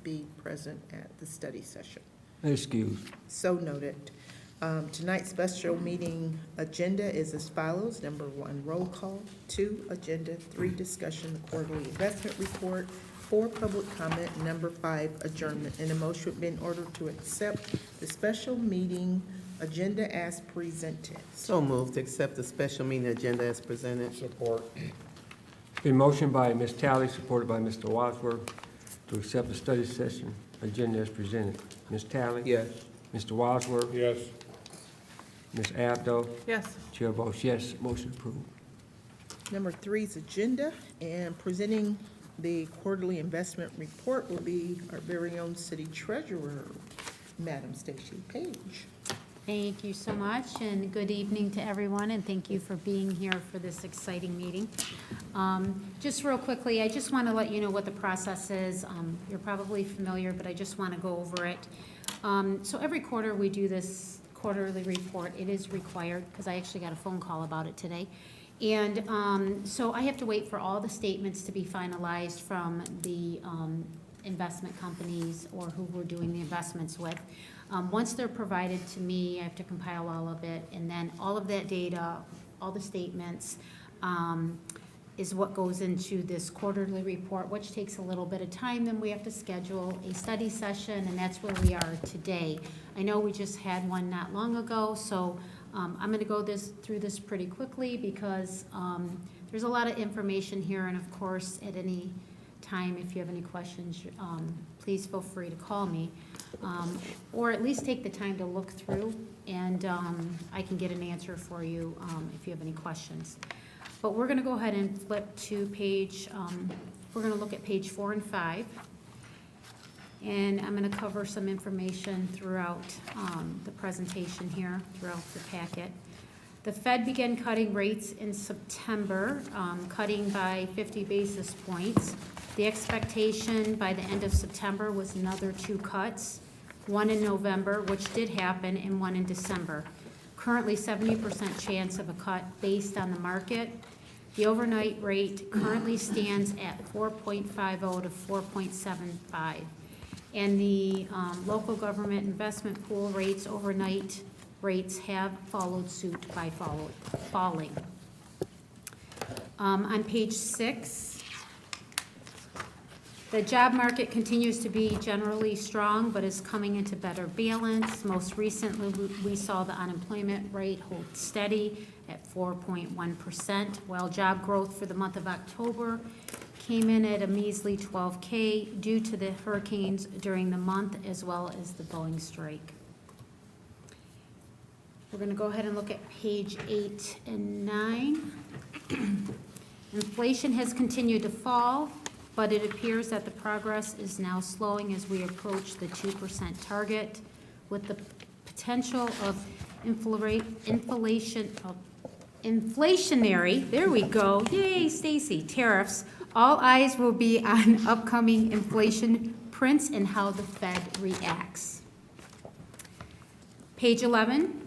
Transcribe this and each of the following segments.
be present at the study session. Excuse. So noted. Tonight's special meeting agenda is as follows. Number 1, roll call. 2, agenda. 3, discussion, the quarterly investment report. 4, public comment. Number 5, adjournment. And a motion would be in order to accept the special meeting agenda as presented. So moved to accept the special meeting agenda as presented. Support. Been motioned by Ms. Talley, supported by Mr. Wadsworth, to accept the study session agenda as presented. Ms. Talley? Yes. Mr. Wadsworth? Yes. Ms. Abdo? Yes. Chair votes yes, motion approved. Number 3 is agenda, and presenting the quarterly investment report will be our very own city treasurer, Madam Stacy Page. Thank you so much, and good evening to everyone, and thank you for being here for this exciting meeting. Just real quickly, I just want to let you know what the process is. You're probably familiar, but I just want to go over it. So every quarter, we do this quarterly report. It is required, because I actually got a phone call about it today. And so I have to wait for all the statements to be finalized from the investment companies or who we're doing the investments with. Once they're provided to me, I have to compile all of it, and then all of that data, all the statements, is what goes into this quarterly report, which takes a little bit of time. Then we have to schedule a study session, and that's where we are today. I know we just had one not long ago, so I'm going to go through this pretty quickly because there's a lot of information here, and of course, at any time, if you have any questions, please feel free to call me, or at least take the time to look through, and I can get an answer for you if you have any questions. But we're going to go ahead and flip to page, we're going to look at page 4 and 5. And I'm going to cover some information throughout the presentation here, throughout the packet. The Fed began cutting rates in September, cutting by 50 basis points. The expectation by the end of September was another 2 cuts, one in November, which did happen, and one in December. Currently 70% chance of a cut based on the market. The overnight rate currently stands at 4.50 to 4.75. And the local government investment pool rates, overnight rates, have followed suit by falling. On page 6, the job market continues to be generally strong, but is coming into better balance. Most recently, we saw the unemployment rate hold steady at 4.1%, while job growth for the month of October came in at a measly 12K due to the hurricanes during the month as well as the Boeing strike. We're going to go ahead and look at page 8 and 9. Inflation has continued to fall, but it appears that the progress is now slowing as we approach the 2% target, with the potential of inflationary, there we go, yay, Stacy, tariffs. All eyes will be on upcoming inflation prints and how the Fed reacts. Page 11.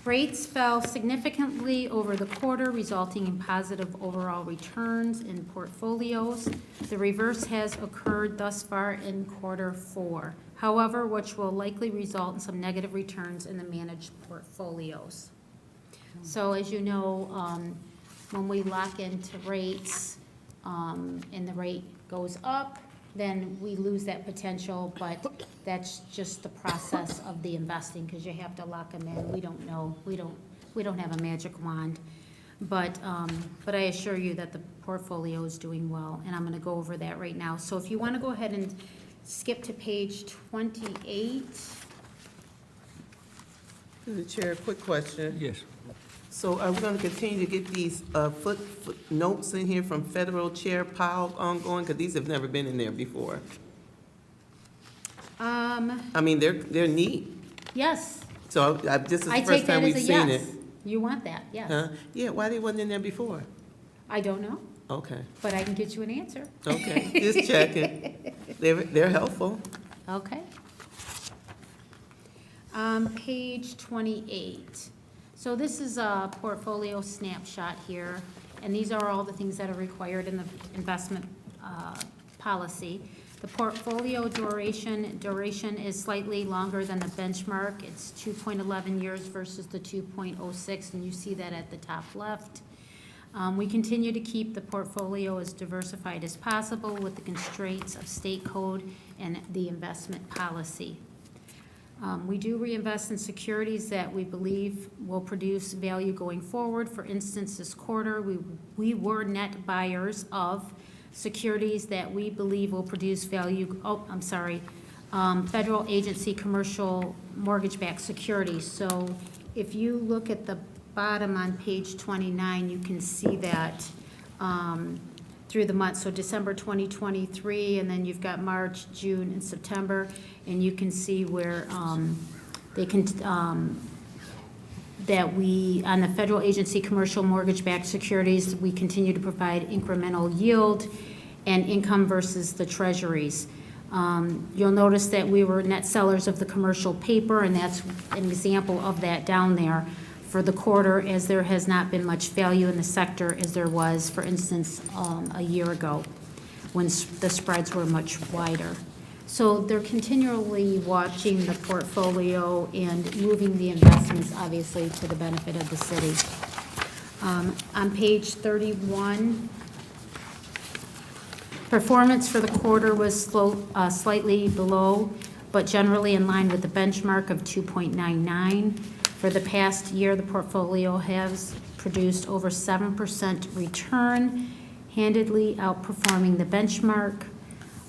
Rates fell significantly over the quarter, resulting in positive overall returns in portfolios. The reverse has occurred thus far in quarter 4, however, which will likely result in some negative returns in the managed portfolios. So as you know, when we lock into rates and the rate goes up, then we lose that potential, but that's just the process of the investing, because you have to lock them in. We don't know, we don't have a magic wand, but I assure you that the portfolio is doing well, and I'm going to go over that right now. So if you want to go ahead and skip to page 28. Through the chair, quick question. Yes. So are we going to continue to get these footnotes in here from Federal Chair Powell ongoing? Because these have never been in there before. I mean, they're neat. Yes, So this is the I first take that time as we've a seen yes. it. You want that, yes. Huh? Yeah, why they wasn't in there before? I don't know, Okay, but I can get you an answer. okay, just checking. They're helpful. Okay. Page 28. So this is a portfolio snapshot here, and these are all the things that are required in the investment policy. The portfolio duration is slightly longer than the benchmark. It's 2.11 years versus the 2.06, and you see that at the top left. We continue to keep the portfolio as diversified as possible with the constraints of state code and the investment policy. We do reinvest in securities that we believe will produce value going forward. For instance, this quarter, we were net buyers of securities that we believe will produce value, federal agency commercial mortgage-backed securities. So if you look at the bottom on page 29, you can see that through the months. So December 2023, and then you've got March, June, and September, and you can see where they can, that we, on the federal agency commercial mortgage-backed securities, we continue to provide incremental yield and income versus the treasuries. You'll notice that we were net sellers of the commercial paper, and that's an example of that down there for the quarter, as there has not been much value in the sector as there was, for instance, a year ago, when the spreads were much wider. So they're continually watching the portfolio and moving the investments, obviously, to the benefit of the city. On page 31, performance for the quarter was slightly below, but generally in line with the benchmark of 2.99. For the past year, the portfolio has produced over 7% return, handedly outperforming the benchmark.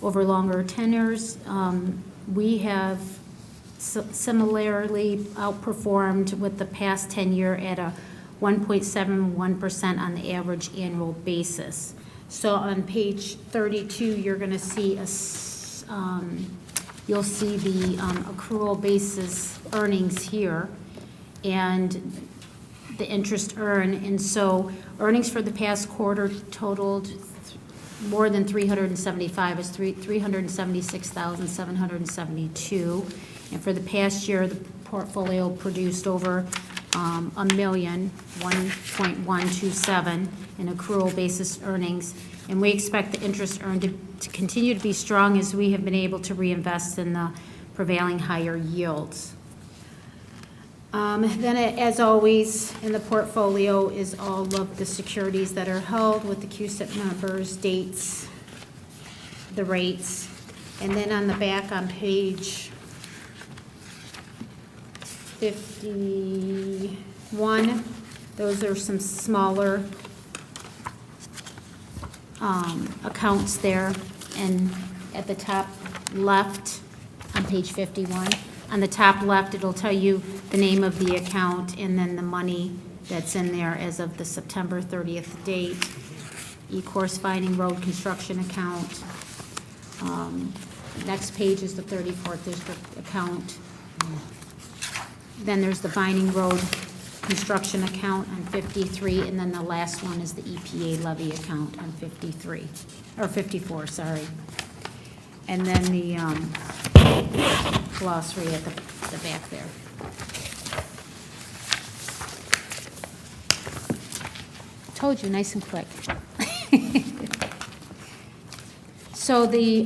Over longer tenures, we have similarly outperformed with the past 10-year at a 1.71% on the average annual basis. So on page 32, you're going to see you'll see the accrual basis earnings here and the interest earned. And so earnings for the past quarter totaled more than 375, it's 376,772. And for the past year, the portfolio produced over $1 million, 1.127 in accrual basis earnings. And we expect the interest earned to continue to be strong as we have been able to reinvest in the prevailing higher yields. Then, as always, in the portfolio is all of the securities that are held with the CUSIP numbers, dates, the rates. And then on the back on page 51, those are some smaller accounts there. And at the top left on page 51, on the top left, it'll tell you the name of the account and then the money that's in there as of the September 30th date. E-course finding road construction account. Next page is the 34th district account. Then there's the Binding Road construction account on 53, and then the last one is the EPA levy account on 53, or 54, sorry. And then the glossary at the back there. Told you, nice and quick. So the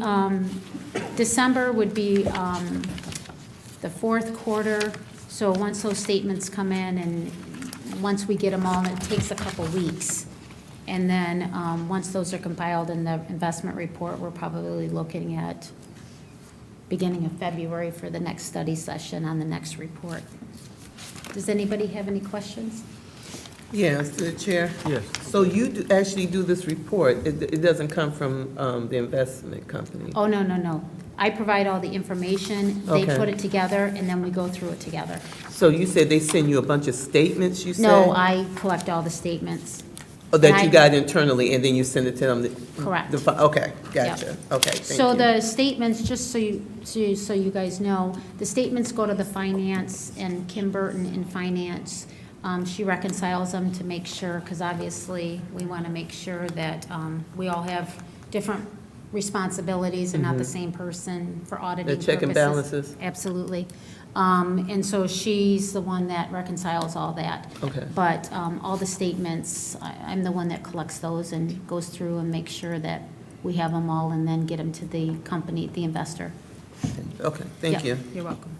December would be the fourth quarter. So once those statements come in, and once we get them all, it takes a couple weeks. And then once those are compiled in the investment report, we're probably looking at beginning of February for the next study session on the next report. Does anybody have any questions? Yes, the chair. Yes. So you actually do this report, it doesn't come from the investment company? Oh, no, no, no. I provide all the information, they Okay. put it together, and then we go through it together. So you said they send you a bunch of statements, you said? No, I collect all the statements. Oh, that I- you got internally, and then you send it to them? Correct. Okay, gotcha. Okay, thank you. So the statements, just so you guys know, the statements go to the finance, and Kim Burton in finance, she reconciles them to make sure, because obviously, we want to make sure that we all have different responsibilities and not the same person for auditing The purposes. check and balances. Absolutely. And so she's the one that reconciles all that. Okay. But all the statements, I'm the one that collects those and goes through and makes sure that we have them all and then get them to the company, the investor. Okay, thank Yeah. you. You're welcome.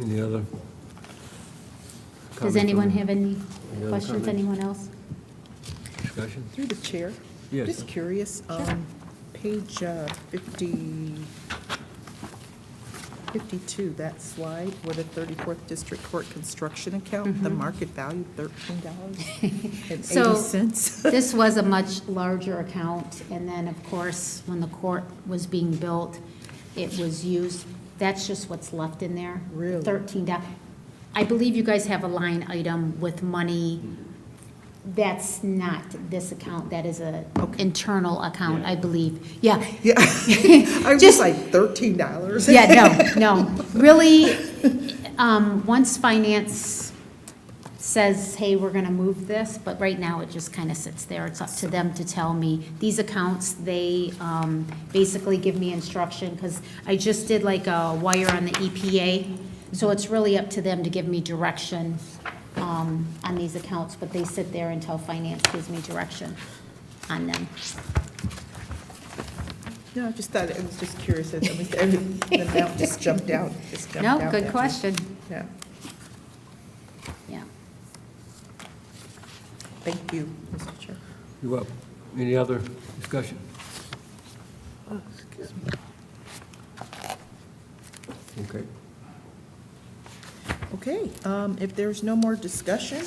Any other? Does comments anyone on have any other questions, comments? anyone else? Discussion? Through the chair, Yes. just curious, page 52, that slide with the 34th District Court construction account, the market value So- $13.80. This was a much larger account, and then, of course, when the court was being built, it was used, that's just what's left in there. Really? $13. I believe you guys have a line item with money. That's not this account, that is a internal account, I believe. Yeah, Yeah, I was Just- just like $13. yeah, no. Really, once finance says, hey, we're gonna move this, but right now it just kind of sits there. It's up to them to tell me. These accounts, they basically give me instruction, because I just did like a wire on the EPA, so it's really up to them to give me direction on these accounts, but they sit there until finance gives me direction on them. No, I just thought, I was just curious, I mean, the amount just jumped out. No, good at me. question. Yeah, Yeah. thank you, Mr. Chair. You're welcome. Any other discussion? Okay. Okay, if there's no more discussion,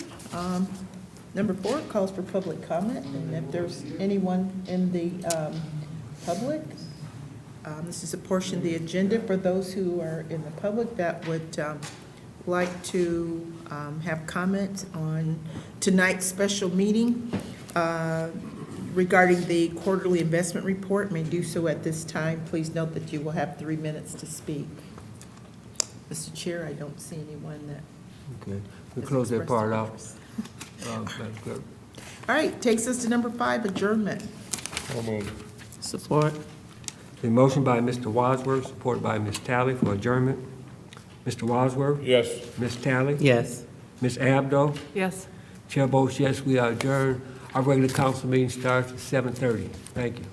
number 4 calls for public comment, and if there's anyone in the public, this is a portion of the agenda for those who are in the public that would like to have comment on tonight's special meeting regarding the quarterly investment report, may do so at this time. Please note that you will have 3 minutes to speak. Mr. Chair, I don't see anyone that Okay. We'll has close that expressed part out. interest. Madam Clerk. All right, takes us to number 5, adjournment. Support. A motion by Mr. Wadsworth, supported by Ms. Talley for adjournment. Mr. Wadsworth? Yes. Ms. Talley? Yes. Ms. Abdo? Yes. Chair votes yes, we are adjourned. Our regular council meeting starts at 7:30. Thank you.